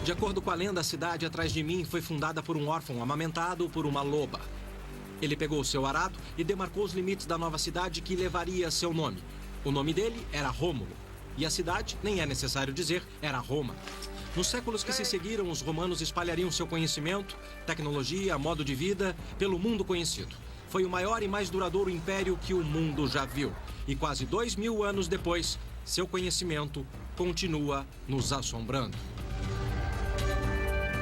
De acordo com a lenda, a cidade atrás de mim foi fundada por um órfão amamentado por uma loba. Ele pegou seu arado e demarcou os limites da nova cidade que levaria seu nome. O nome dele era Rômulo. E a cidade, nem é necessário dizer, era Roma. Nos séculos que se seguiram, os romanos espalhariam seu conhecimento, tecnologia, modo de vida pelo mundo conhecido. Foi o maior e mais duradouro império que o mundo já viu. E quase 2000 anos depois, seu conhecimento continua nos assombrando.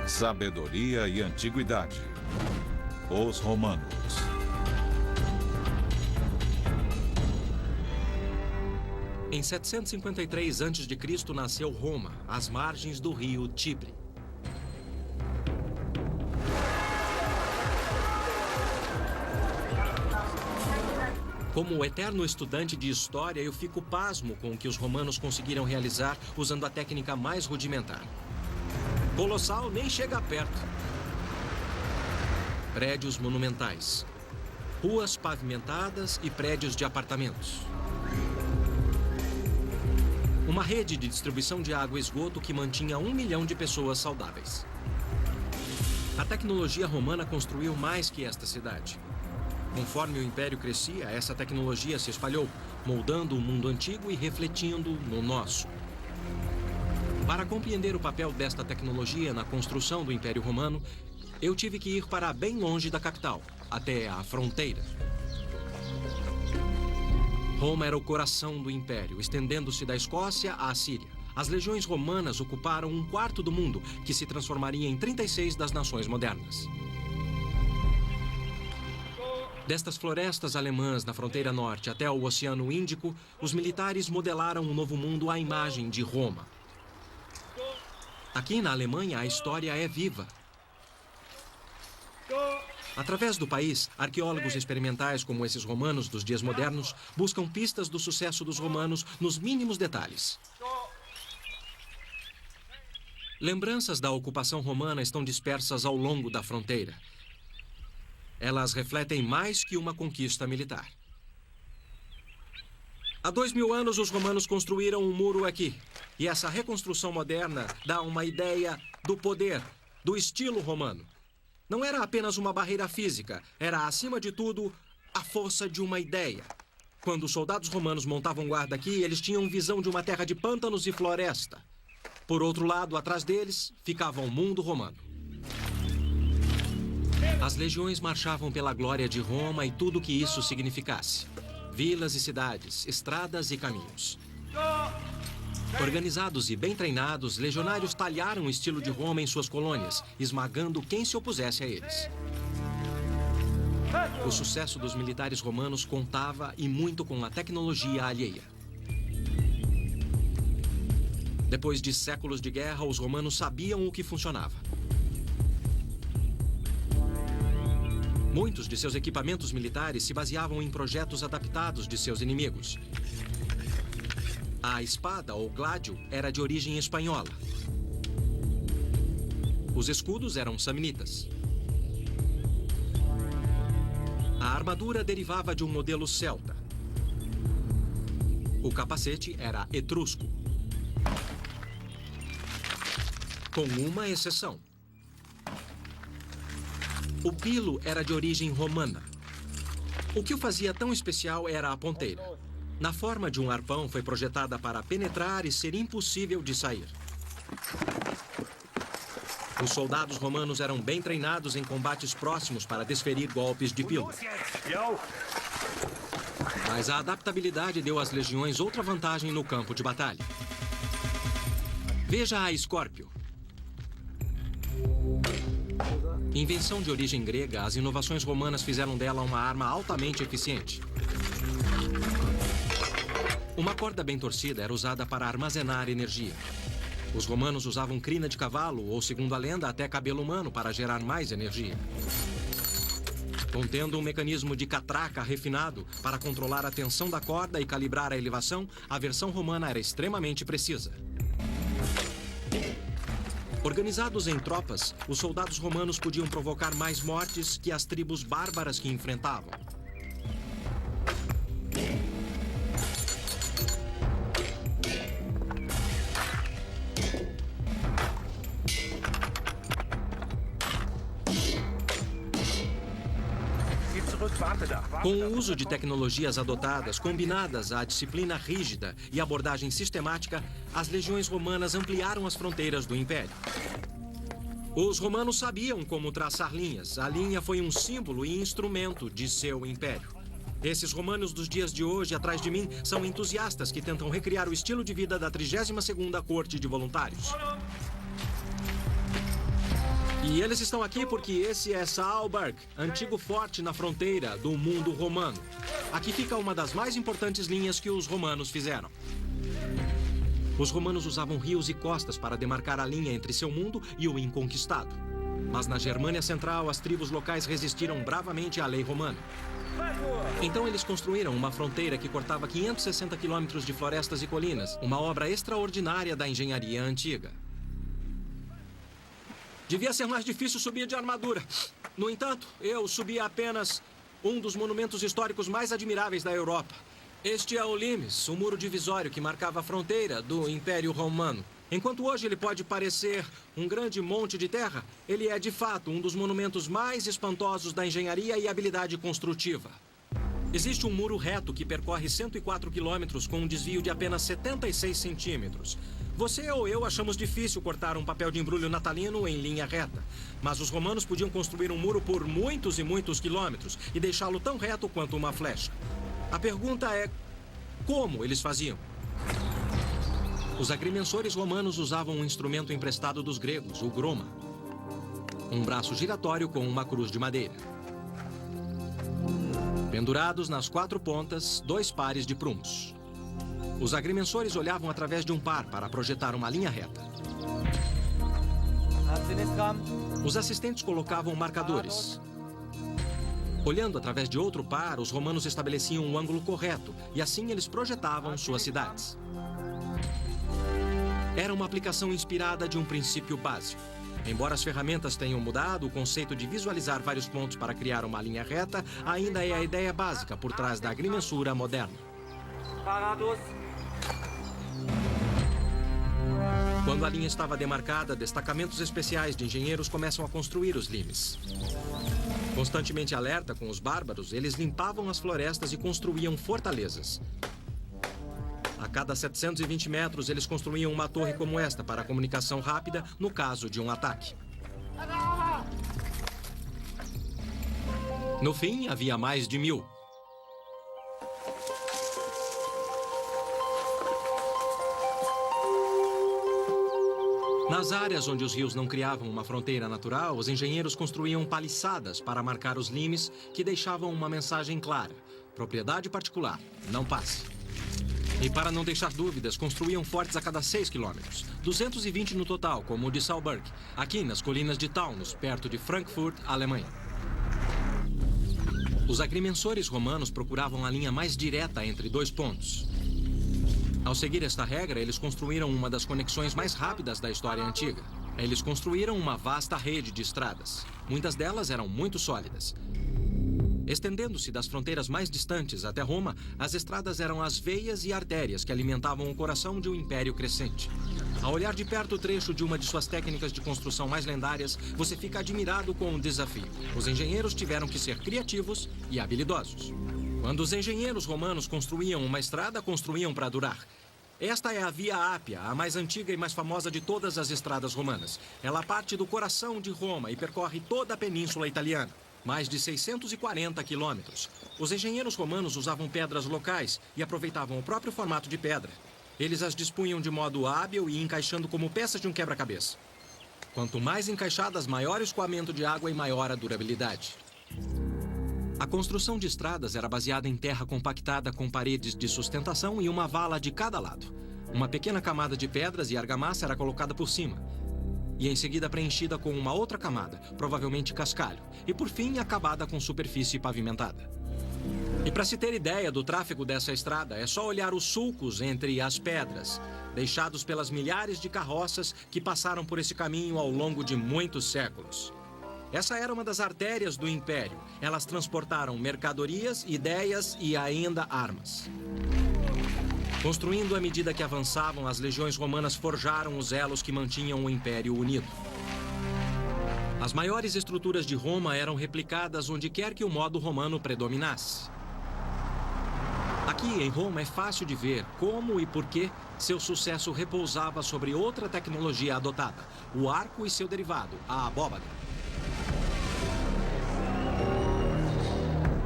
Sabedoria e antiguidade. Os romanos. Em 753 a.C. nasceu Roma, às margens do rio Tibre. Como eterno estudante de história, eu fico pasmo com o que os romanos conseguiram realizar usando a técnica mais rudimentar. Colossal nem chega perto. Prédios monumentais, ruas pavimentadas e prédios de apartamentos. Uma rede de distribuição de água e esgoto que mantinha 1 milhão de pessoas saudáveis. A tecnologia romana construiu mais que esta cidade. Conforme o império crescia, essa tecnologia se espalhou, moldando o mundo antigo e refletindo no nosso. Para compreender o papel desta tecnologia na construção do Império Romano, eu tive que ir para bem longe da capital, até a fronteira. Roma era o coração do império, estendendo-se da Escócia à Síria. As legiões romanas ocuparam 1/4 do mundo, que se transformaria em 36 das nações modernas. Destas florestas alemãs na fronteira norte até o Oceano Índico, os militares modelaram um novo mundo à imagem de Roma. Aqui na Alemanha, a história é viva. Através do país, arqueólogos experimentais como esses romanos dos dias modernos buscam pistas do sucesso dos romanos nos mínimos detalhes. Lembranças da ocupação romana estão dispersas ao longo da fronteira. Elas refletem mais que uma conquista militar. Há 2000 anos, os romanos construíram um muro aqui. E essa reconstrução moderna dá uma ideia do poder, do estilo romano. Não era apenas uma barreira física, era, acima de tudo, a força de uma ideia. Quando os soldados romanos montavam guarda aqui, eles tinham visão de uma terra de pântanos e floresta. Por outro lado, atrás deles, ficava o mundo romano. As legiões marchavam pela glória de Roma e tudo o que isso significasse. Vilas e cidades, estradas e caminhos. Organizados e bem treinados, legionários talharam o estilo de Roma em suas colônias, esmagando quem se opusesse a eles. O sucesso dos militares romanos contava e muito com a tecnologia alheia. Depois de séculos de guerra, os romanos sabiam o que funcionava. Muitos de seus equipamentos militares se baseavam em projetos adaptados de seus inimigos. A espada, ou gládio, era de origem espanhola. Os escudos eram samnitas. A armadura derivava de um modelo celta. O capacete era etrusco. Com uma exceção. O pilo era de origem romana. O que o fazia tão especial era a ponteira. Na forma de um arpão, foi projetada para penetrar e ser impossível de sair. Os soldados romanos eram bem treinados em combates próximos para desferir golpes de pilo. Mas a adaptabilidade deu às legiões outra vantagem no campo de batalha. Veja a Escórpio. Invenção de origem grega, as inovações romanas fizeram dela uma arma altamente eficiente. Uma corda bem torcida era usada para armazenar energia. Os romanos usavam crina de cavalo ou, segundo a lenda, até cabelo humano para gerar mais energia. Contendo um mecanismo de catraca refinado para controlar a tensão da corda e calibrar a elevação, a versão romana era extremamente precisa. Organizados em tropas, os soldados romanos podiam provocar mais mortes que as tribos bárbaras que enfrentavam. Com o uso de tecnologias adotadas, combinadas à disciplina rígida e abordagem sistemática, as legiões romanas ampliaram as fronteiras do Império. Os romanos sabiam como traçar linhas. A linha foi um símbolo e instrumento de seu império. Esses romanos dos dias de hoje, atrás de mim, são entusiastas que tentam recriar o estilo de vida da 32ª Corte de Voluntários. E eles estão aqui porque esse é Saalburg, antigo forte na fronteira do mundo romano. Aqui fica uma das mais importantes linhas que os romanos fizeram. Os romanos usavam rios e costas para demarcar a linha entre seu mundo e o inconquistado. Mas na Germânia Central, as tribos locais resistiram bravamente à lei romana. Então eles construíram uma fronteira que cortava 560 quilômetros de florestas e colinas, uma obra extraordinária da engenharia antiga. Devia ser mais difícil subir de armadura. No entanto, eu subi apenas um dos monumentos históricos mais admiráveis da Europa. Este é o Limes, o muro divisório que marcava a fronteira do Império Romano. Enquanto hoje ele pode parecer um grande monte de terra, ele é de fato um dos monumentos mais espantosos da engenharia e habilidade construtiva. Existe um muro reto que percorre 104 quilômetros com um desvio de apenas 76 centímetros. Você ou eu achamos difícil cortar um papel de embrulho natalino em linha reta. Mas os romanos podiam construir um muro por muitos e muitos quilômetros e deixá-lo tão reto quanto uma flecha. A pergunta é, como eles faziam? Os agrimensores romanos usavam um instrumento emprestado dos gregos, o groma. Um braço giratório com uma cruz de madeira. Pendurados nas 4 pontas, 2 pares de prumos. Os agrimensores olhavam através de um par para projetar uma linha reta. Os assistentes colocavam marcadores. Olhando através de outro par, os romanos estabeleciam um ângulo correto e assim eles projetavam suas cidades. Era uma aplicação inspirada de um princípio básico. Embora as ferramentas tenham mudado, o conceito de visualizar vários pontos para criar uma linha reta ainda é a ideia básica por trás da agrimensura moderna. Quando a linha estava demarcada, destacamentos especiais de engenheiros começam a construir os limes. Constantemente alerta com os bárbaros, eles limpavam as florestas e construíam fortalezas. A cada 720 metros, eles construíam uma torre como esta para a comunicação rápida no caso de um ataque. No fim, havia mais de 1000. Nas áreas onde os rios não criavam uma fronteira natural, os engenheiros construíam paliçadas para marcar os limes que deixavam uma mensagem clara. Propriedade particular, não passe. E para não deixar dúvidas, construíam fortes a cada 6 quilômetros. 220 no total, como o de Saalburg, aqui nas colinas de Taunus, perto de Frankfurt, Alemanha. Os agrimensores romanos procuravam a linha mais direta entre 2 pontos. Ao seguir esta regra, eles construíram uma das conexões mais rápidas da história antiga. Eles construíram uma vasta rede de estradas. Muitas delas eram muito sólidas. Estendendo-se das fronteiras mais distantes até Roma, as estradas eram as veias e artérias que alimentavam o coração de um império crescente. Ao olhar de perto o trecho de uma de suas técnicas de construção mais lendárias, você fica admirado com o desafio. Os engenheiros tiveram que ser criativos e habilidosos. Quando os engenheiros romanos construíam uma estrada, construíam para durar. Esta é a Via Ápia, a mais antiga e mais famosa de todas as estradas romanas. Ela parte do coração de Roma e percorre toda a península italiana. Mais de 640 quilômetros. Os engenheiros romanos usavam pedras locais e aproveitavam o próprio formato de pedra. Eles as dispunham de modo hábil e encaixando como peças de um quebra-cabeça. Quanto mais encaixadas, maior o escoamento de água e maior a durabilidade. A construção de estradas era baseada em terra compactada com paredes de sustentação e uma vala de cada lado. Uma pequena camada de pedras e argamassa era colocada por cima. E em seguida preenchida com uma outra camada, provavelmente cascalho. E por fim, acabada com superfície pavimentada. E para se ter ideia do tráfego dessa estrada, é só olhar os sulcos entre as pedras, deixados pelas milhares de carroças que passaram por esse caminho ao longo de muitos séculos. Essa era uma das artérias do Império. Elas transportaram mercadorias, ideias e ainda armas. Construindo à medida que avançavam, as legiões romanas forjaram os elos que mantinham o Império unido. As maiores estruturas de Roma eram replicadas onde quer que o modo romano predominasse. Aqui em Roma é fácil de ver como e por que seu sucesso repousava sobre outra tecnologia adotada, o arco e seu derivado, a abóbada.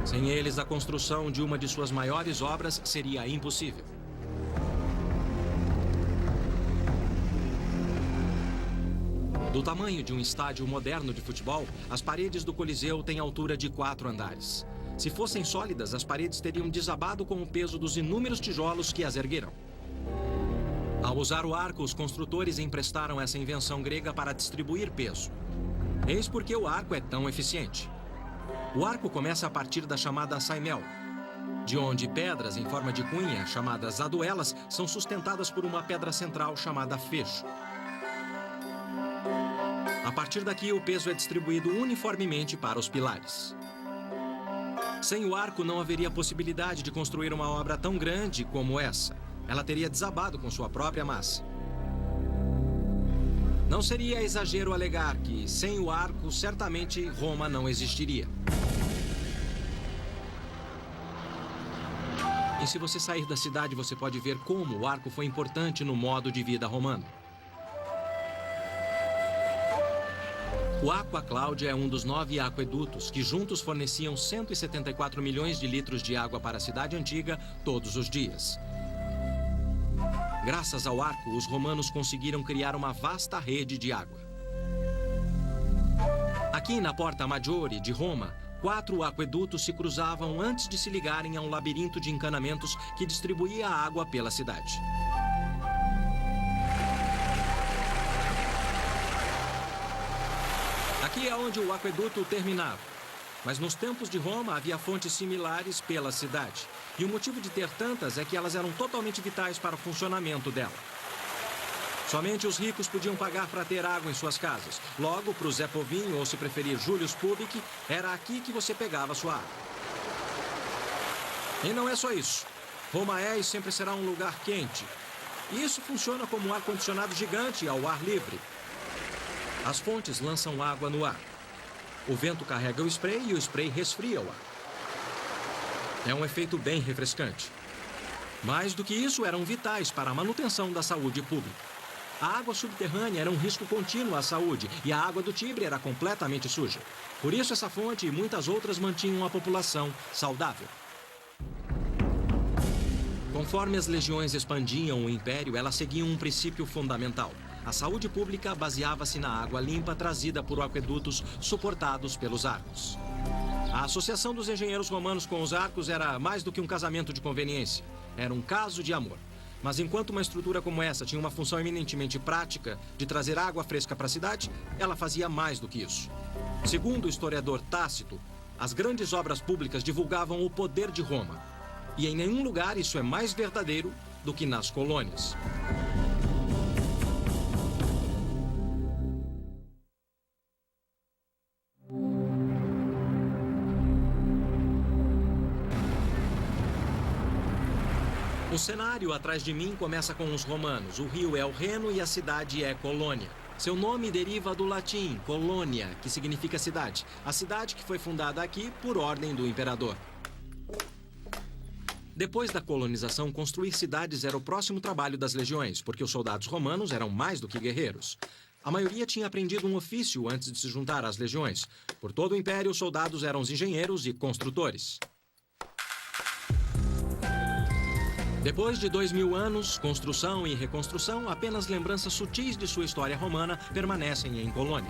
Sem eles, a construção de uma de suas maiores obras seria impossível. Do tamanho de um estádio moderno de futebol, as paredes do Coliseu têm altura de 4 andares. Se fossem sólidas, as paredes teriam desabado com o peso dos inúmeros tijolos que as ergueram. Ao usar o arco, os construtores emprestaram essa invenção grega para distribuir peso. Eis porque o arco é tão eficiente. O arco começa a partir da chamada saimel, de onde pedras em forma de cunha, chamadas aduelas, são sustentadas por uma pedra central chamada fecho. A partir daqui, o peso é distribuído uniformemente para os pilares. Sem o arco, não haveria possibilidade de construir uma obra tão grande como essa. Ela teria desabado com sua própria massa. Não seria exagero alegar que, sem o arco, certamente Roma não existiria. E se você sair da cidade, você pode ver como o arco foi importante no modo de vida romano. O Aqua Claudia é um dos 9 aquedutos que juntos forneciam 174 milhões de litros de água para a cidade antiga todos os dias. Graças ao arco, os romanos conseguiram criar uma vasta rede de água. Aqui na Porta Maggiore de Roma, 4 aquedutos se cruzavam antes de se ligarem a um labirinto de encanamentos que distribuía a água pela cidade. Aqui é onde o aqueduto terminava. Mas nos tempos de Roma havia fontes similares pela cidade. E o motivo de ter tantas é que elas eram totalmente vitais para o funcionamento dela. Somente os ricos podiam pagar para ter água em suas casas. Logo, para o Zé Povinho, ou se preferir Julius Public, era aqui que você pegava sua água. E não é só isso. Roma é e sempre será um lugar quente. E isso funciona como um ar-condicionado gigante ao ar livre. As fontes lançam água no ar. O vento carrega o spray e o spray resfria o ar. É um efeito bem refrescante. Mais do que isso, eram vitais para a manutenção da saúde pública. A água subterrânea era um risco contínuo à saúde e a água do Tibre era completamente suja. Por isso, essa fonte e muitas outras mantinham a população saudável. Conforme as legiões expandiam o império, elas seguiam um princípio fundamental. A saúde pública baseava-se na água limpa trazida por aquedutos suportados pelos arcos. A associação dos engenheiros romanos com os arcos era mais do que um casamento de conveniência. Era um caso de amor. Mas enquanto uma estrutura como essa tinha uma função eminentemente prática de trazer água fresca para a cidade, ela fazia mais do que isso. Segundo o historiador Tácito, as grandes obras públicas divulgavam o poder de Roma. E em nenhum lugar isso é mais verdadeiro do que nas colônias. O cenário atrás de mim começa com os romanos. O rio é o Reno e a cidade é Colônia. Seu nome deriva do latim, Colônia, que significa cidade. A cidade que foi fundada aqui por ordem do imperador. Depois da colonização, construir cidades era o próximo trabalho das legiões, porque os soldados romanos eram mais do que guerreiros. A maioria tinha aprendido um ofício antes de se juntar às legiões. Por todo o império, os soldados eram os engenheiros e construtores. Depois de 2000 anos, construção e reconstrução, apenas lembranças sutis de sua história romana permanecem em Colônia.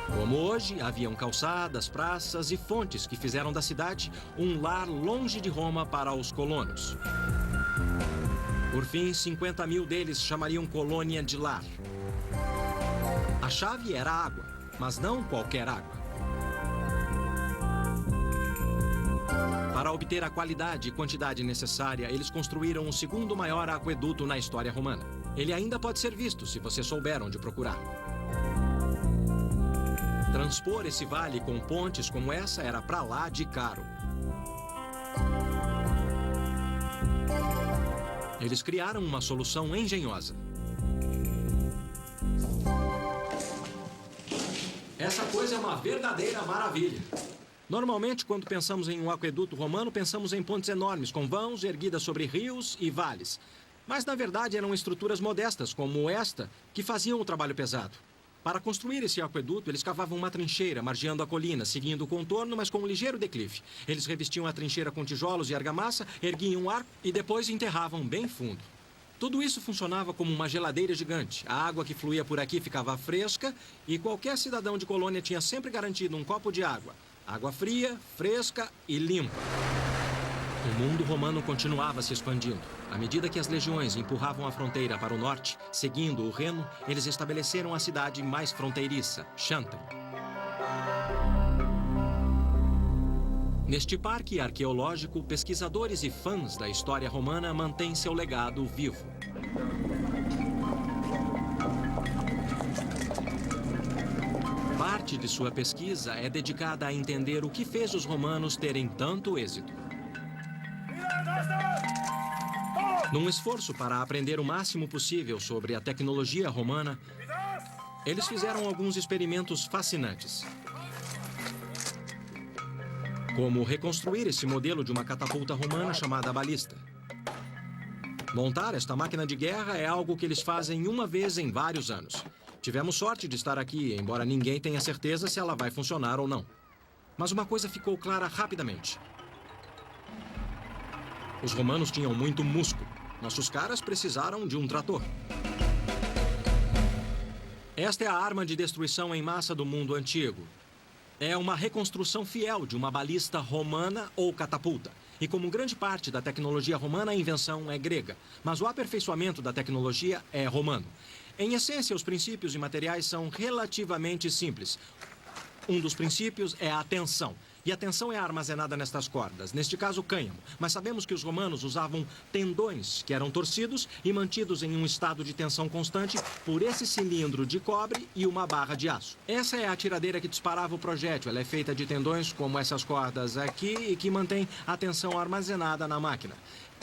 Como hoje, haviam calçadas, praças e fontes que fizeram da cidade um lar longe de Roma para os colonos. Por fim, 50 mil deles chamariam Colônia de lar. A chave era a água, mas não qualquer água. Para obter a qualidade e quantidade necessária, eles construíram o segundo maior aqueduto na história romana. Ele ainda pode ser visto se você souber onde procurar. Transpor esse vale com pontes como essa era pra lá de caro. Eles criaram uma solução engenhosa. Essa coisa é uma verdadeira maravilha. Normalmente, quando pensamos em um aqueduto romano, pensamos em pontes enormes, com vãos erguidas sobre rios e vales. Mas, na verdade, eram estruturas modestas, como esta, que faziam o trabalho pesado. Para construir esse aqueduto, eles cavavam uma trincheira, margeando a colina, seguindo o contorno, mas com um ligeiro declive. Eles revestiam a trincheira com tijolos e argamassa, erguiam um arco e depois enterravam bem fundo. Tudo isso funcionava como uma geladeira gigante. A água que fluía por aqui ficava fresca e qualquer cidadão de colônia tinha sempre garantido um copo de água. Água fria, fresca e limpa. O mundo romano continuava se expandindo. À medida que as legiões empurravam a fronteira para o norte, seguindo o Reno, eles estabeleceram a cidade mais fronteiriça, Xanten. Neste parque arqueológico, pesquisadores e fãs da história romana mantêm seu legado vivo. Parte de sua pesquisa é dedicada a entender o que fez os romanos terem tanto êxito. Num esforço para aprender o máximo possível sobre a tecnologia romana, eles fizeram alguns experimentos fascinantes. Como reconstruir esse modelo de uma catapulta romana chamada balista. Montar esta máquina de guerra é algo que eles fazem uma vez em vários anos. Tivemos sorte de estar aqui, embora ninguém tenha certeza se ela vai funcionar ou não. Mas uma coisa ficou clara rapidamente. Os romanos tinham muito músculo. Nossos caras precisaram de um trator. Esta é a arma de destruição em massa do mundo antigo. É uma reconstrução fiel de uma balista romana ou catapulta. E como grande parte da tecnologia romana, a invenção é grega. Mas o aperfeiçoamento da tecnologia é romano. Em essência, os princípios e materiais são relativamente simples. Um dos princípios é a tensão. E a tensão é armazenada nestas cordas, neste caso cânhamo. Mas sabemos que os romanos usavam tendões que eram torcidos e mantidos em um estado de tensão constante por esse cilindro de cobre e uma barra de aço. Essa é a tiradeira que disparava o projétil. Ela é feita de tendões como essas cordas aqui e que mantém a tensão armazenada na máquina.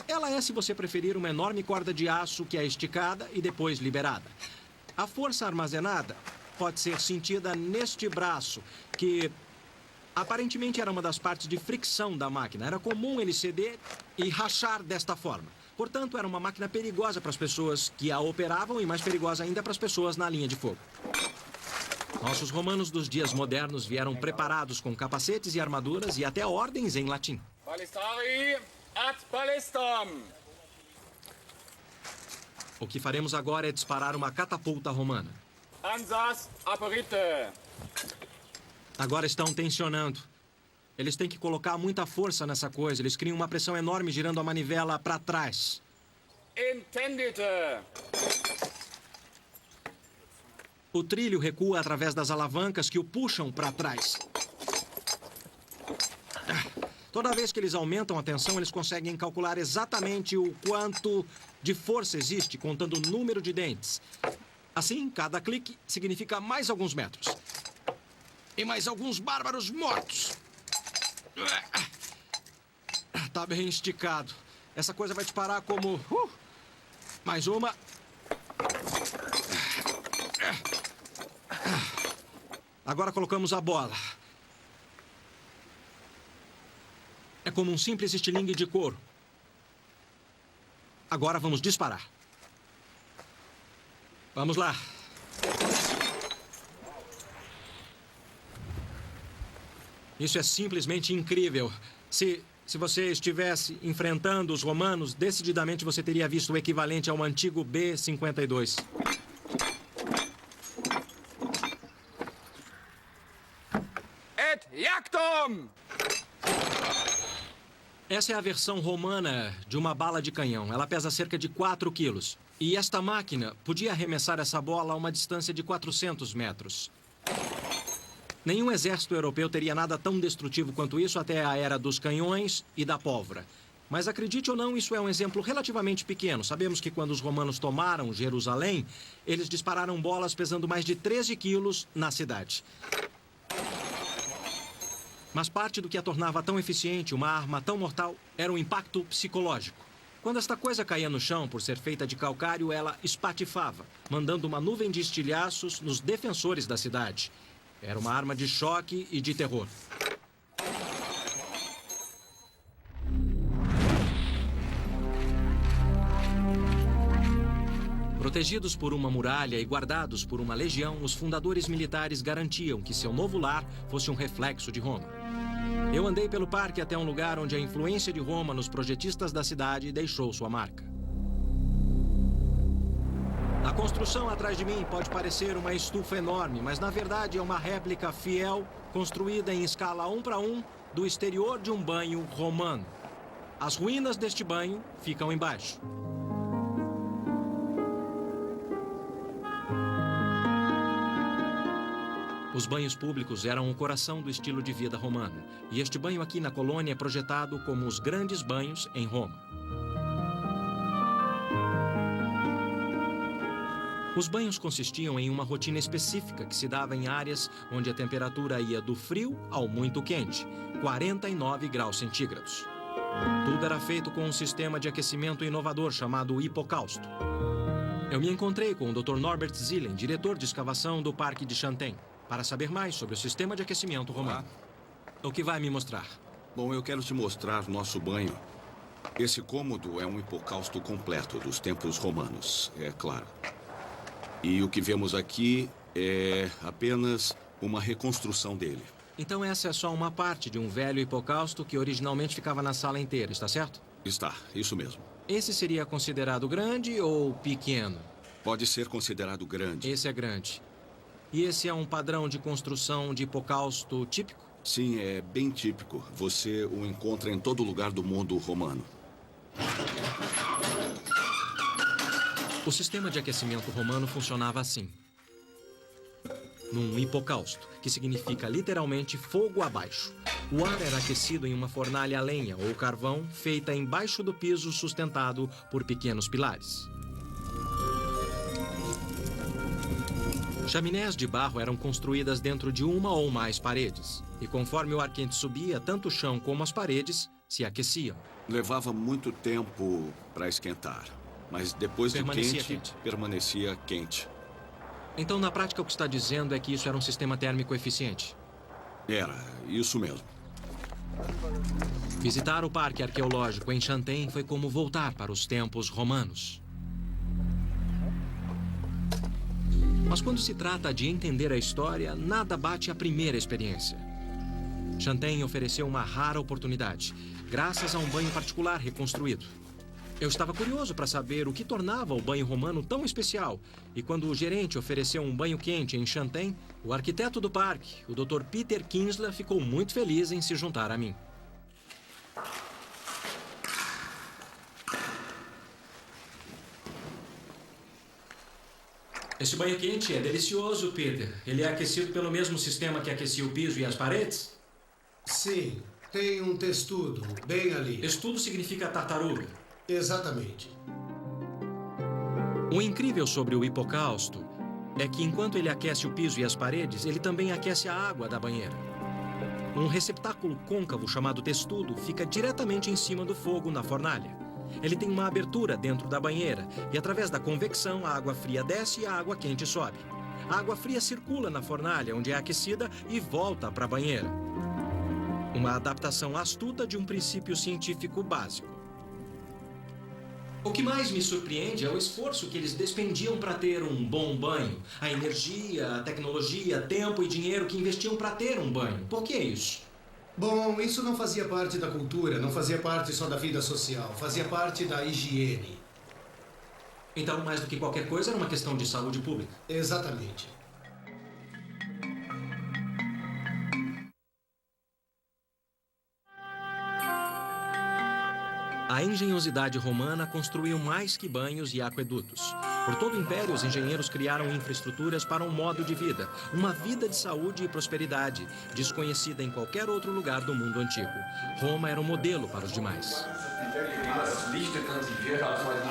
Ela é, se você preferir, uma enorme corda de aço que é esticada e depois liberada. A força armazenada pode ser sentida neste braço, que aparentemente era uma das partes de fricção da máquina. Era comum ele ceder e rachar desta forma. Portanto, era uma máquina perigosa para as pessoas que a operavam e mais perigosa ainda para as pessoas na linha de fogo. Nossos romanos dos dias modernos vieram preparados com capacetes e armaduras e até ordens em latim. Ballistari ad ballistam. O que faremos agora é disparar uma catapulta romana. Ansas aperite. Agora estão tensionando. Eles têm que colocar muita força nessa coisa. Eles criam uma pressão enorme girando a manivela para trás. Intendite. O trilho recua através das alavancas que o puxam para trás. Toda vez que eles aumentam a tensão, eles conseguem calcular exatamente o quanto de força existe, contando o número de dentes. Assim, cada clique significa mais alguns metros. E mais alguns bárbaros mortos. Tá bem esticado. Essa coisa vai disparar como... Mais uma. Agora colocamos a bola. É como um simples estilingue de couro. Agora vamos disparar. Vamos lá. Isso é simplesmente incrível. Se você estivesse enfrentando os romanos, decididamente você teria visto o equivalente ao antigo B-52. Et jactum! Essa é a versão romana de uma bala de canhão. Ela pesa cerca de 4 quilos. E esta máquina podia arremessar essa bola a uma distância de 400 metros. Nenhum exército europeu teria nada tão destrutivo quanto isso até a era dos canhões e da pólvora. Mas acredite ou não, isso é um exemplo relativamente pequeno. Sabemos que quando os romanos tomaram Jerusalém, eles dispararam bolas pesando mais de 13 quilos na cidade. Mas parte do que a tornava tão eficiente, uma arma tão mortal, era o impacto psicológico. Quando esta coisa caía no chão, por ser feita de calcário, ela espatifava, mandando uma nuvem de estilhaços nos defensores da cidade. Era uma arma de choque e de terror. Protegidos por uma muralha e guardados por uma legião, os fundadores militares garantiam que seu novo lar fosse um reflexo de Roma. Eu andei pelo parque até um lugar onde a influência de Roma nos projetistas da cidade deixou sua marca. A construção atrás de mim pode parecer uma estufa enorme, mas na verdade é uma réplica fiel, construída em escala 1:1, do exterior de um banho romano. As ruínas deste banho ficam embaixo. Os banhos públicos eram o coração do estilo de vida romano, e este banho aqui na colônia é projetado como os grandes banhos em Roma. Os banhos consistiam em uma rotina específica que se dava em áreas onde a temperatura ia do frio ao muito quente, 49 graus centígrados. Tudo era feito com um sistema de aquecimento inovador chamado hipocausto. Eu me encontrei com o Dr. Norbert Zillen, diretor de escavação do Parque de Chantein, para saber mais sobre o sistema de aquecimento romano. O que vai me mostrar? Bom, eu quero te mostrar nosso banho. Esse cômodo é um hipocausto completo dos tempos romanos, é claro. E o que vemos aqui é apenas uma reconstrução dele. Então essa é só uma parte de um velho hipocausto que originalmente ficava na sala inteira, está certo? Está, isso mesmo. Esse seria considerado grande ou pequeno? Pode ser considerado grande. Esse é grande. E esse é um padrão de construção de hipocausto típico? Sim, é bem típico. Você o encontra em todo lugar do mundo romano. O sistema de aquecimento romano funcionava assim. Num hipocausto, que significa literalmente fogo abaixo. O ar era aquecido em uma fornalha a lenha ou carvão feita embaixo do piso sustentado por pequenos pilares. Chaminés de barro eram construídas dentro de uma ou mais paredes. E conforme o ar quente subia, tanto o chão como as paredes se aqueciam. Levava muito tempo para esquentar. Mas depois de quente, permanecia quente. Então, na prática, o que está dizendo é que isso era um sistema térmico eficiente? Era, isso mesmo. Visitar o parque arqueológico em Chantein foi como voltar para os tempos romanos. Mas quando se trata de entender a história, nada bate a primeira experiência. Chantein ofereceu uma rara oportunidade, graças a um banho particular reconstruído. Eu estava curioso para saber o que tornava o banho romano tão especial. E quando o gerente ofereceu um banho quente em Chantein, o arquiteto do parque, o Dr. Peter Kinsler, ficou muito feliz em se juntar a mim. Esse banho quente é delicioso, Peter. Ele é aquecido pelo mesmo sistema que aquecia o piso e as paredes? Sim, tem um testudo bem ali. Testudo significa tartaruga. Exatamente. O incrível sobre o hipocausto é que enquanto ele aquece o piso e as paredes, ele também aquece a água da banheira. Um receptáculo côncavo chamado testudo fica diretamente em cima do fogo na fornalha. Ele tem uma abertura dentro da banheira e, através da convecção, a água fria desce e a água quente sobe. A água fria circula na fornalha, onde é aquecida, e volta para a banheira. Uma adaptação astuta de um princípio científico básico. O que mais me surpreende é o esforço que eles despendiam para ter um bom banho. A energia, a tecnologia, tempo e dinheiro que investiam para ter um banho. Por que isso? Bom, isso não fazia parte da cultura, não fazia parte só da vida social, fazia parte da higiene. Então, mais do que qualquer coisa, era uma questão de saúde pública. Exatamente. A engenhosidade romana construiu mais que banhos e aquedutos. Por todo o império, os engenheiros criaram infraestruturas para um modo de vida, uma vida de saúde e prosperidade, desconhecida em qualquer outro lugar do mundo antigo. Roma era um modelo para os demais.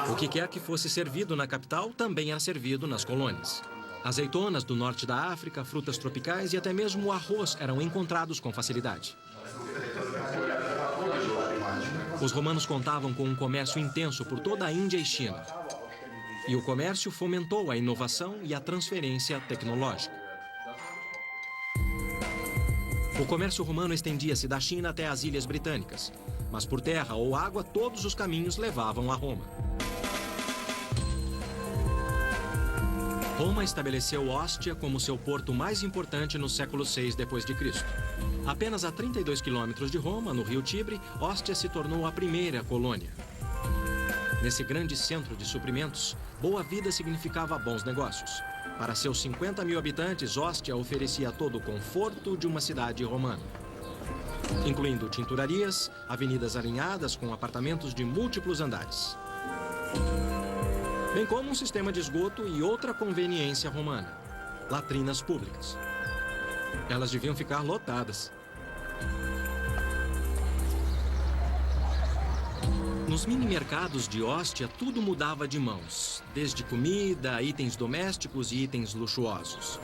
O que quer que fosse servido na capital também era servido nas colônias. Azeitonas do norte da África, frutas tropicais e até mesmo o arroz eram encontrados com facilidade. Os romanos contavam com um comércio intenso por toda a Índia e China. E o comércio fomentou a inovação e a transferência tecnológica. O comércio romano estendia-se da China até as Ilhas Britânicas, mas por terra ou água todos os caminhos levavam a Roma. Roma estabeleceu Ostia como seu porto mais importante no século VI d.C. Apenas a 32 quilômetros de Roma, no rio Tibre, Ostia se tornou a primeira colônia. Nesse grande centro de suprimentos, boa vida significava bons negócios. Para seus 50 mil habitantes, Ostia oferecia todo o conforto de uma cidade romana, incluindo tinturarias, avenidas alinhadas com apartamentos de múltiplos andares, bem como um sistema de esgoto e outra conveniência romana: latrinas públicas. Elas deviam ficar lotadas. Nos mini-mercados de Ostia, tudo mudava de mãos, desde comida, itens domésticos e itens luxuosos.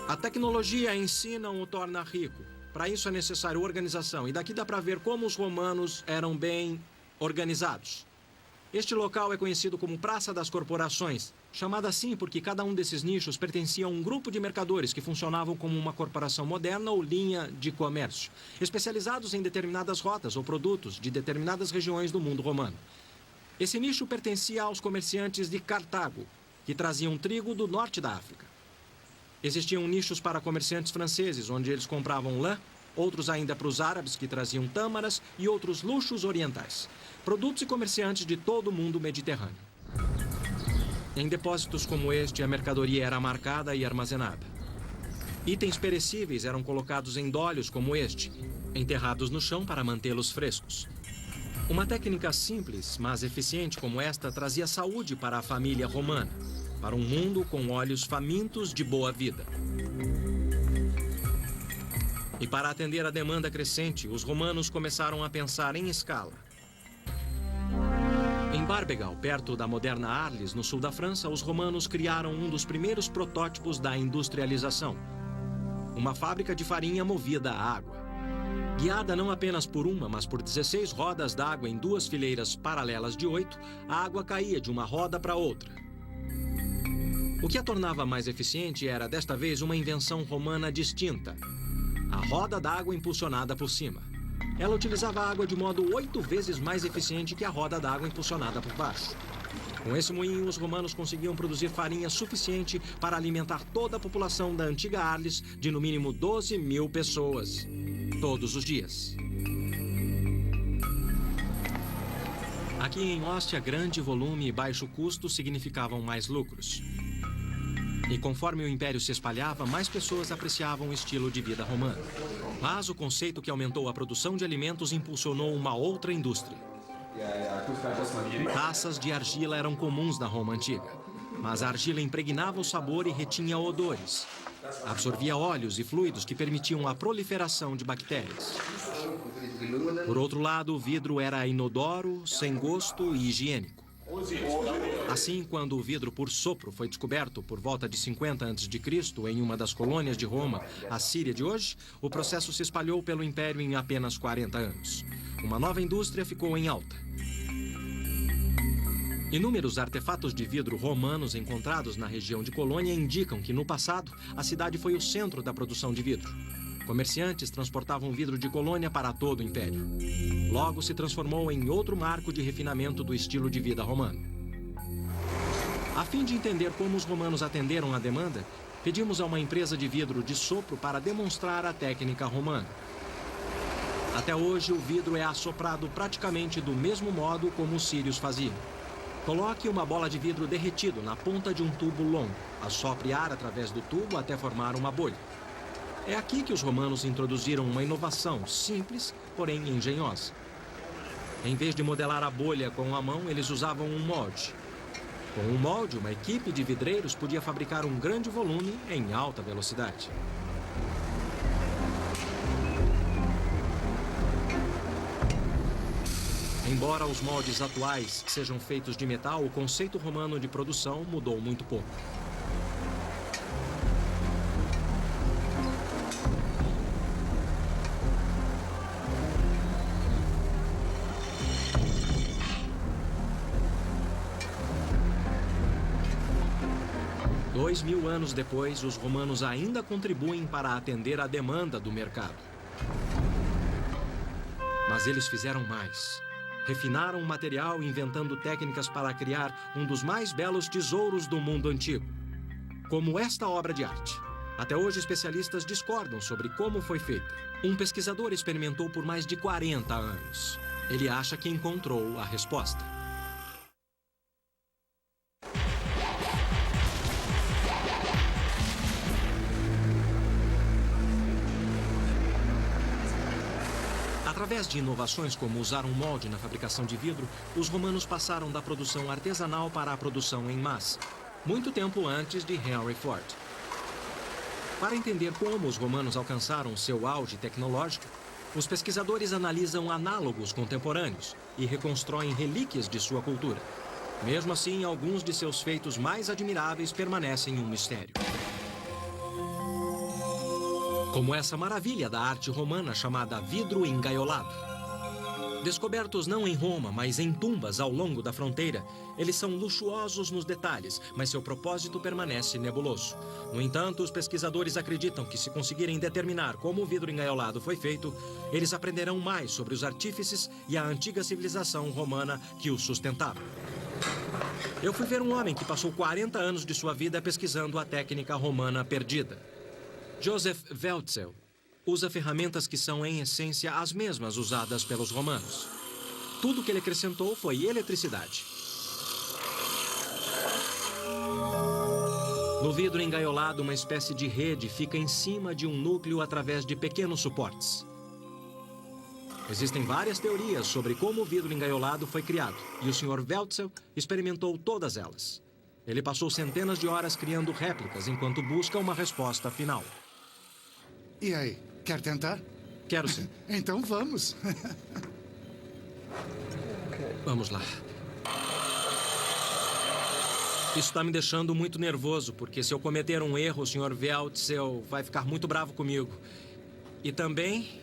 A tecnologia em si não o torna rico. Para isso é necessário organização, e daqui dá para ver como os romanos eram bem organizados. Este local é conhecido como Praça das Corporações, chamada assim porque cada um desses nichos pertencia a um grupo de mercadores que funcionavam como uma corporação moderna ou linha de comércio, especializados em determinadas rotas ou produtos de determinadas regiões do mundo romano. Esse nicho pertencia aos comerciantes de Cartago, que traziam trigo do norte da África. Existiam nichos para comerciantes franceses, onde eles compravam lã, outros ainda para os árabes, que traziam tâmaras, e outros luxos orientais. Produtos e comerciantes de todo o mundo mediterrâneo. Em depósitos como este, a mercadoria era marcada e armazenada. Itens perecíveis eram colocados em dolhos como este, enterrados no chão para mantê-los frescos. Uma técnica simples, mas eficiente como esta, trazia saúde para a família romana, para um mundo com olhos famintos de boa vida. E para atender a demanda crescente, os romanos começaram a pensar em escala. Em Barbegal, perto da moderna Arles, no sul da França, os romanos criaram um dos primeiros protótipos da industrialização: uma fábrica de farinha movida a água. Guiada não apenas por uma, mas por 16 rodas d'água em 2 fileiras paralelas de 8, a água caía de uma roda para outra. O que a tornava mais eficiente era, desta vez, uma invenção romana distinta: a roda d'água impulsionada por cima. Ela utilizava a água de modo 8 vezes mais eficiente que a roda d'água impulsionada por baixo. Com esse moinho, os romanos conseguiam produzir farinha suficiente para alimentar toda a população da antiga Arles, de no mínimo 12 mil pessoas, todos os dias. Aqui em Ostia, grande volume e baixo custo significavam mais lucros. E conforme o império se espalhava, mais pessoas apreciavam o estilo de vida romano. Mas o conceito que aumentou a produção de alimentos impulsionou uma outra indústria. Taças de argila eram comuns na Roma antiga, mas a argila impregnava o sabor e retinha odores. Absorvia óleos e fluidos que permitiam a proliferação de bactérias. Por outro lado, o vidro era inodoro, sem gosto e higiênico. Assim, quando o vidro por sopro foi descoberto por volta de 50 a.C. em uma das colônias de Roma, a Síria de hoje, o processo se espalhou pelo império em apenas 40 anos. Uma nova indústria ficou em alta. Inúmeros artefatos de vidro romanos encontrados na região de Colônia indicam que, no passado, a cidade foi o centro da produção de vidro. Comerciantes transportavam vidro de Colônia para todo o império. Logo se transformou em outro marco de refinamento do estilo de vida romano. A fim de entender como os romanos atenderam à demanda, pedimos a uma empresa de vidro de sopro para demonstrar a técnica romana. Até hoje, o vidro é assoprado praticamente do mesmo modo como os sírios faziam. Coloque uma bola de vidro derretido na ponta de um tubo longo. Assopre ar através do tubo até formar uma bolha. É aqui que os romanos introduziram uma inovação simples, porém engenhosa. Em vez de modelar a bolha com a mão, eles usavam um molde. Com um molde, uma equipe de vidreiros podia fabricar um grande volume em alta velocidade. Embora os moldes atuais sejam feitos de metal, o conceito romano de produção mudou muito pouco. 2000 anos depois, os romanos ainda contribuem para atender à demanda do mercado. Mas eles fizeram mais. Refinaram o material, inventando técnicas para criar um dos mais belos tesouros do mundo antigo, como esta obra de arte. Até hoje, especialistas discordam sobre como foi feita. Um pesquisador experimentou por mais de 40 anos. Ele acha que encontrou a resposta. Através de inovações como usar um molde na fabricação de vidro, os romanos passaram da produção artesanal para a produção em massa, muito tempo antes de Henry Ford. Para entender como os romanos alcançaram seu auge tecnológico, os pesquisadores analisam análogos contemporâneos e reconstroem relíquias de sua cultura. Mesmo assim, alguns de seus feitos mais admiráveis permanecem um mistério. Como essa maravilha da arte romana chamada vidro engaiolado. Descobertos não em Roma, mas em tumbas ao longo da fronteira, eles são luxuosos nos detalhes, mas seu propósito permanece nebuloso. No entanto, os pesquisadores acreditam que, se conseguirem determinar como o vidro engaiolado foi feito, eles aprenderão mais sobre os artífices e a antiga civilização romana que o sustentava. Eu fui ver um homem que passou 40 anos de sua vida pesquisando a técnica romana perdida. Joseph Weltzel usa ferramentas que são, em essência, as mesmas usadas pelos romanos. Tudo que ele acrescentou foi eletricidade. No vidro engaiolado, uma espécie de rede fica em cima de um núcleo através de pequenos suportes. Existem várias teorias sobre como o vidro engaiolado foi criado, e o Sr. Weltzel experimentou todas elas. Ele passou centenas de horas criando réplicas enquanto busca uma resposta final. E aí, quer tentar? Quero sim. Então vamos. Vamos lá. Isso está me deixando muito nervoso, porque se eu cometer um erro, o Sr. Weltzel vai ficar muito bravo comigo. E também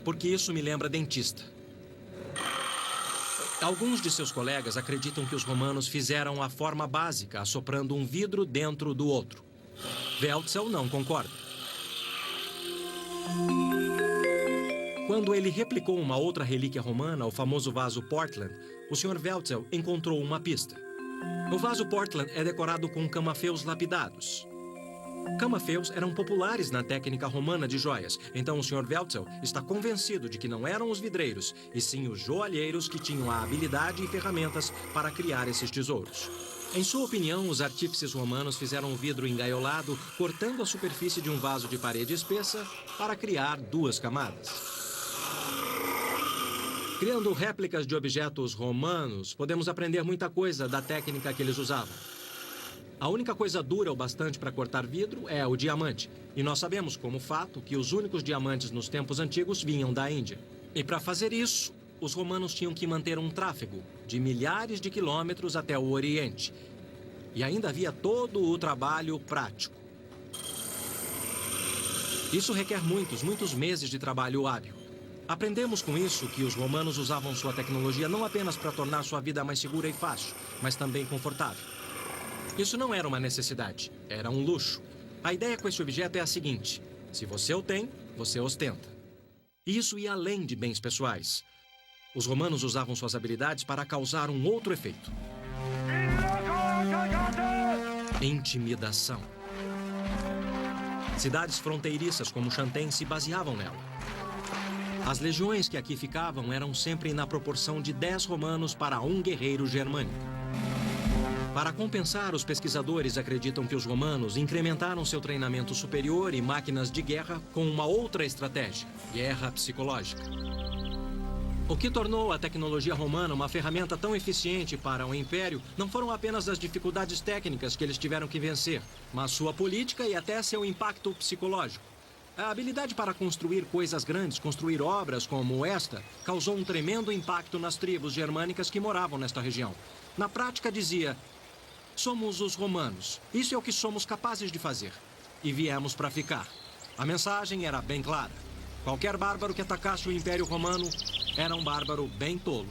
porque isso me lembra dentista. Alguns de seus colegas acreditam que os romanos fizeram a forma básica, assoprando um vidro dentro do outro. Weltzel não concorda. Quando ele replicou uma outra relíquia romana, o famoso vaso Portland, o Sr. Weltzel encontrou uma pista. O vaso Portland é decorado com camafeus lapidados. Camafeus eram populares na técnica romana de joias, então o Sr. Weltzel está convencido de que não eram os vidreiros, e sim os joalheiros que tinham a habilidade e ferramentas para criar esses tesouros. Em sua opinião, os artífices romanos fizeram o vidro engaiolado, cortando a superfície de um vaso de parede espessa para criar 2 camadas. Criando réplicas de objetos romanos, podemos aprender muita coisa da técnica que eles usavam. A única coisa dura o bastante para cortar vidro é o diamante. E nós sabemos, como fato, que os únicos diamantes nos tempos antigos vinham da Índia. E para fazer isso, os romanos tinham que manter um tráfego de milhares de quilômetros até o Oriente. E ainda havia todo o trabalho prático. Isso requer muitos meses de trabalho hábil. Aprendemos com isso que os romanos usavam sua tecnologia não apenas para tornar sua vida mais segura e fácil, mas também confortável. Isso não era uma necessidade, era um luxo. A ideia com esse objeto é a seguinte: se você o tem, você ostenta. Isso ia além de bens pessoais. Os romanos usavam suas habilidades para causar um outro efeito: intimidação. Cidades fronteiriças como Xanten se baseavam nela. As legiões que aqui ficavam eram sempre na proporção de 10 romanos para 1 guerreiro germânico. Para compensar, os pesquisadores acreditam que os romanos incrementaram seu treinamento superior e máquinas de guerra com uma outra estratégia: guerra psicológica. O que tornou a tecnologia romana uma ferramenta tão eficiente para o Império não foram apenas as dificuldades técnicas que eles tiveram que vencer, mas sua política e até seu impacto psicológico. A habilidade para construir coisas grandes, construir obras como esta, causou um tremendo impacto nas tribos germânicas que moravam nesta região. Na prática, dizia: somos os romanos, isso é o que somos capazes de fazer. E viemos para ficar. A mensagem era bem clara: qualquer bárbaro que atacasse o Império Romano era um bárbaro bem tolo.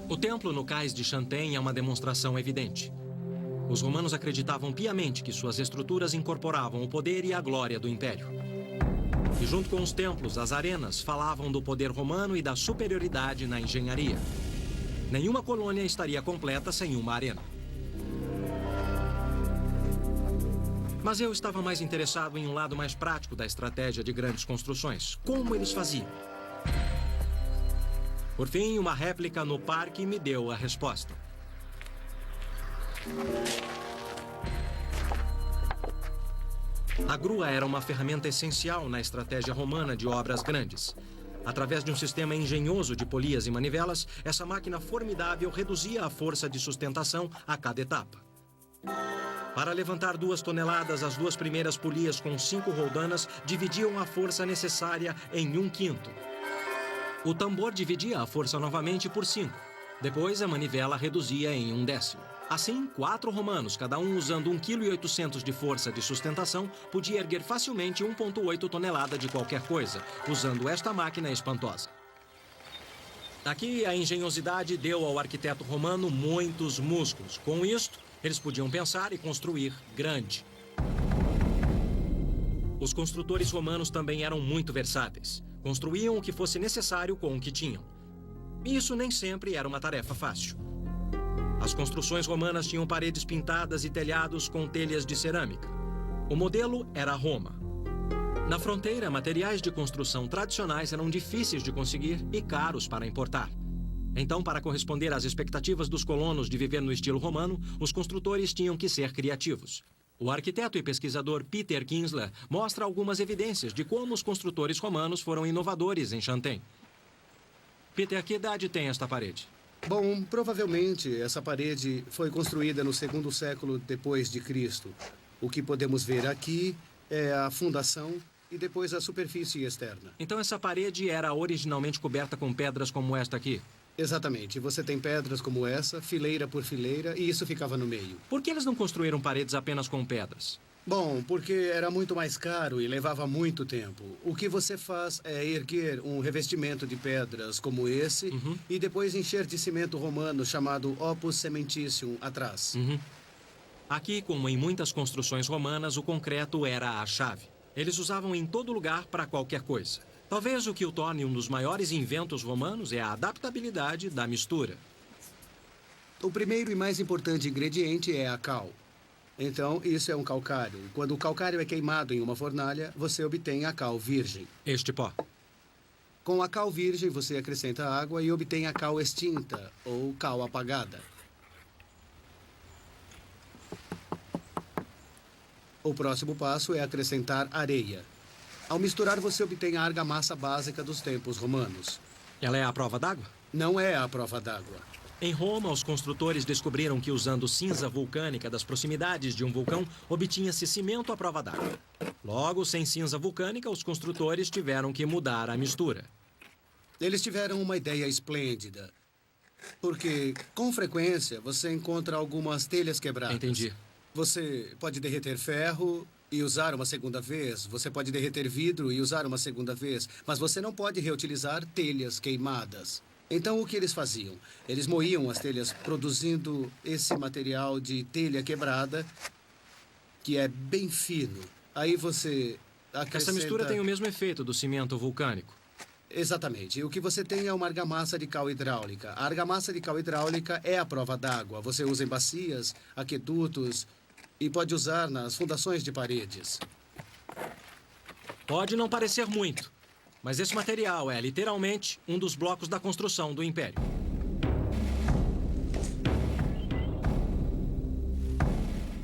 O templo no cais de Xanten é uma demonstração evidente. Os romanos acreditavam piamente que suas estruturas incorporavam o poder e a glória do império. E junto com os templos, as arenas falavam do poder romano e da superioridade na engenharia. Nenhuma colônia estaria completa sem uma arena. Mas eu estava mais interessado em um lado mais prático da estratégia de grandes construções. Como eles faziam? Por fim, uma réplica no parque me deu a resposta. A grua era uma ferramenta essencial na estratégia romana de obras grandes. Através de um sistema engenhoso de polias e manivelas, essa máquina formidável reduzia a força de sustentação a cada etapa. Para levantar 2 toneladas, as 2 primeiras polias com 5 roldanas dividiam a força necessária em 1/5. O tambor dividia a força novamente por 5. Depois, a manivela reduzia em 1/10. Assim, 4 romanos, cada um usando 1,8 kg de força de sustentação, podia erguer facilmente 1,8 tonelada de qualquer coisa, usando esta máquina espantosa. Aqui, a engenhosidade deu ao arquiteto romano muitos músculos. Com isto, eles podiam pensar e construir grande. Os construtores romanos também eram muito versáteis. Construíam o que fosse necessário com o que tinham. E isso nem sempre era uma tarefa fácil. As construções romanas tinham paredes pintadas e telhados com telhas de cerâmica. O modelo era Roma. Na fronteira, materiais de construção tradicionais eram difíceis de conseguir e caros para importar. Então, para corresponder às expectativas dos colonos de viver no estilo romano, os construtores tinham que ser criativos. O arquiteto e pesquisador Peter Kinsler mostra algumas evidências de como os construtores romanos foram inovadores em Xanten. Peter, que idade tem esta parede? Bom, provavelmente essa parede foi construída no 2º século depois de Cristo. O que podemos ver aqui é a fundação e depois a superfície externa. Então essa parede era originalmente coberta com pedras como esta aqui? Exatamente. Você tem pedras como essa, fileira por fileira, e isso ficava no meio. Por que eles não construíram paredes apenas com pedras? Bom, porque era muito mais caro e levava muito tempo. O que você faz é erguer um revestimento de pedras como esse e depois encher de cimento romano chamado opus cementitium atrás. Aqui, como em muitas construções romanas, o concreto era a chave. Eles usavam em todo lugar para qualquer coisa. Talvez o que o torne um dos maiores inventos romanos é a adaptabilidade da mistura. O primeiro e mais importante ingrediente é a cal. Então, isso é um calcário. Quando o calcário é queimado em uma fornalha, você obtém a cal virgem. Este pó. Com a cal virgem, você acrescenta água e obtém a cal extinta, ou cal apagada. O próximo passo é acrescentar areia. Ao misturar, você obtém a argamassa básica dos tempos romanos. Ela é a prova d'água? Não é a prova d'água. Em Roma, os construtores descobriram que usando cinza vulcânica das proximidades de um vulcão, obtinha-se cimento à prova d'água. Logo, sem cinza vulcânica, os construtores tiveram que mudar a mistura. Eles tiveram uma ideia esplêndida. Porque, com frequência, você encontra algumas telhas quebradas. Entendi. Você pode derreter ferro e usar uma segunda vez. Você pode derreter vidro e usar uma segunda vez. Mas você não pode reutilizar telhas queimadas. Então, o que eles faziam? Eles moíam as telhas produzindo esse material de telha quebrada, que é bem fino. Aí você acrescenta... Essa mistura tem o mesmo efeito do cimento vulcânico. Exatamente. O que você tem é uma argamassa de cal hidráulica. A argamassa de cal hidráulica é a prova d'água. Você usa em bacias, aquedutos e pode usar nas fundações de paredes. Pode não parecer muito, mas esse material é literalmente um dos blocos da construção do Império.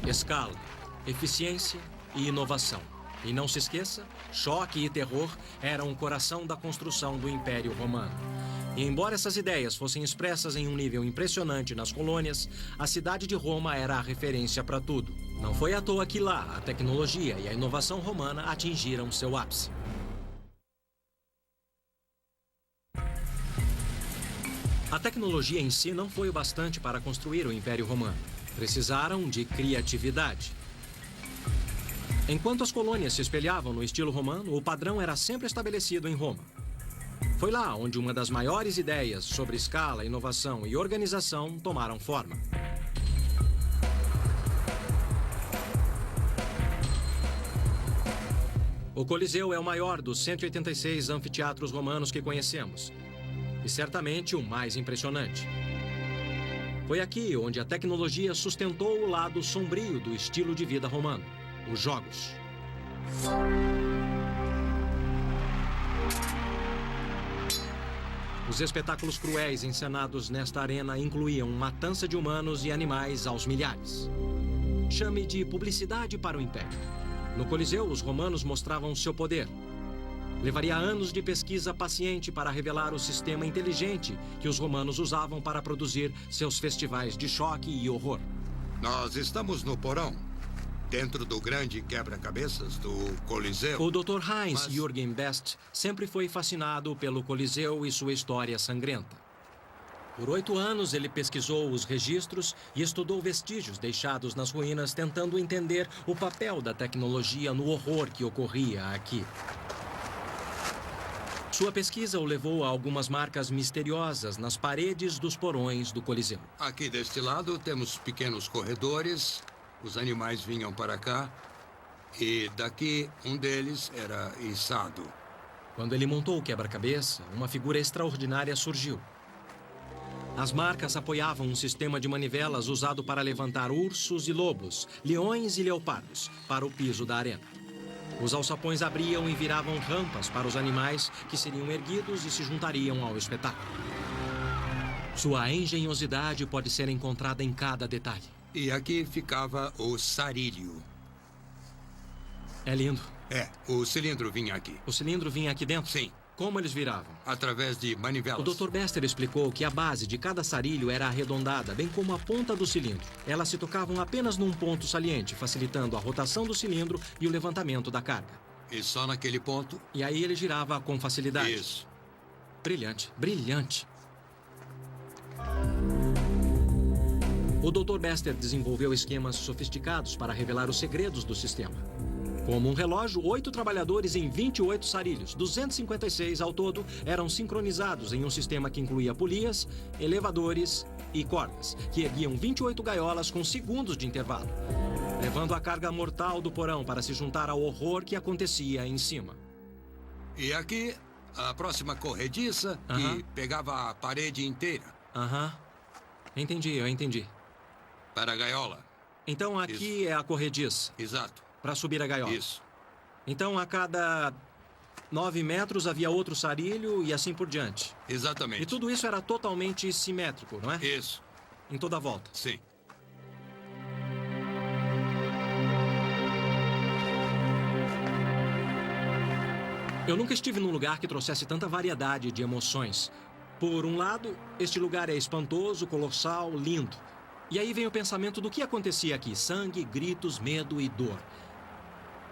Escala, eficiência e inovação. E não se esqueça, choque e terror eram o coração da construção do Império Romano. E embora essas ideias fossem expressas em um nível impressionante nas colônias, a cidade de Roma era a referência para tudo. Não foi à toa que lá a tecnologia e a inovação romana atingiram seu ápice. A tecnologia em si não foi o bastante para construir o Império Romano. Precisaram de criatividade. Enquanto as colônias se espelhavam no estilo romano, o padrão era sempre estabelecido em Roma. Foi lá onde uma das maiores ideias sobre escala, inovação e organização tomaram forma. O Coliseu é o maior dos 186 anfiteatros romanos que conhecemos. E certamente o mais impressionante. Foi aqui onde a tecnologia sustentou o lado sombrio do estilo de vida romano, os jogos. Os espetáculos cruéis encenados nesta arena incluíam matança de humanos e animais aos milhares. Chame de publicidade para o Império. No Coliseu, os romanos mostravam seu poder. Levaria anos de pesquisa paciente para revelar o sistema inteligente que os romanos usavam para produzir seus festivais de choque e horror. Nós estamos no porão, dentro do grande quebra-cabeças do Coliseu. O Dr. Heinz Jürgen Best sempre foi fascinado pelo Coliseu e sua história sangrenta. Por 8 anos, ele pesquisou os registros e estudou vestígios deixados nas ruínas, tentando entender o papel da tecnologia no horror que ocorria aqui. Sua pesquisa o levou a algumas marcas misteriosas nas paredes dos porões do Coliseu. Aqui deste lado temos pequenos corredores. Os animais vinham para cá. E daqui, um deles era içado. Quando ele montou o quebra-cabeça, uma figura extraordinária surgiu. As marcas apoiavam um sistema de manivelas usado para levantar ursos e lobos, leões e leopardos para o piso da arena. Os alçapões abriam e viravam rampas para os animais que seriam erguidos e se juntariam ao espetáculo. Sua engenhosidade pode ser encontrada em cada detalhe. E aqui ficava o sarílio. É lindo. O cilindro vinha aqui. O cilindro vinha aqui dentro? Sim. Como eles viravam? Através de manivelas. O Dr. Bester explicou que a base de cada sarilho era arredondada, bem como a ponta do cilindro. Elas se tocavam apenas num ponto saliente, facilitando a rotação do cilindro e o levantamento da carga. E só naquele ponto? E aí ele girava com facilidade. Isso. Brilhante, brilhante. O Dr. Bester desenvolveu esquemas sofisticados para revelar os segredos do sistema. Como um relógio, 8 trabalhadores em 28 sarilhos, 256 ao todo, eram sincronizados em um sistema que incluía polias, elevadores e cordas, que erguiam 28 gaiolas com segundos de intervalo, levando a carga mortal do porão para se juntar ao horror que acontecia em cima. E aqui, a próxima corrediça, que pegava a parede inteira. Entendi, eu entendi. Para a gaiola. Então aqui é a corrediça. Exato. Para subir a gaiola. Isso. Então, a cada 9 metros havia outro sarilho e assim por diante. Exatamente. E tudo isso era totalmente simétrico, não é? Isso. Em toda a volta. Sim. Eu nunca estive num lugar que trouxesse tanta variedade de emoções. Por um lado, este lugar é espantoso, colossal, lindo. E aí vem o pensamento do que acontecia aqui. Sangue, gritos, medo e dor.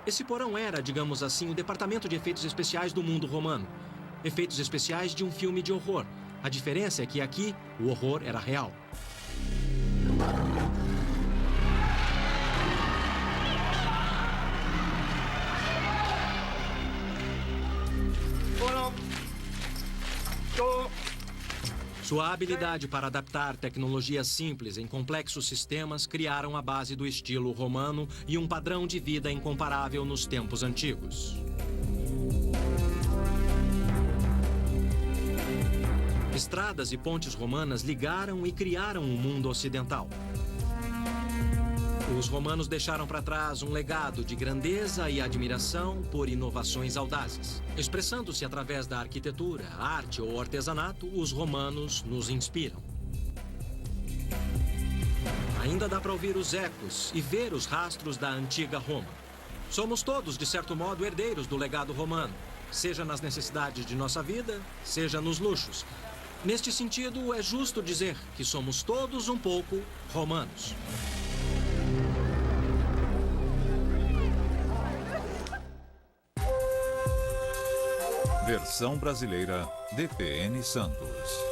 Esse porão era, digamos assim, o departamento de efeitos especiais do mundo romano. Efeitos especiais de um filme de horror. A diferença é que aqui, o horror era real. Sua habilidade para adaptar tecnologias simples em complexos sistemas criaram a base do estilo romano e um padrão de vida incomparável nos tempos antigos. Estradas e pontes romanas ligaram e criaram o mundo ocidental. Os romanos deixaram para trás um legado de grandeza e admiração por inovações audazes. Expressando-se através da arquitetura, arte ou artesanato, os romanos nos inspiram. Ainda dá para ouvir os ecos e ver os rastros da antiga Roma. Somos todos, de certo modo, herdeiros do legado romano, seja nas necessidades de nossa vida, seja nos luxos. Neste sentido, é justo dizer que somos todos um pouco romanos. Versão brasileira, DPN Santos.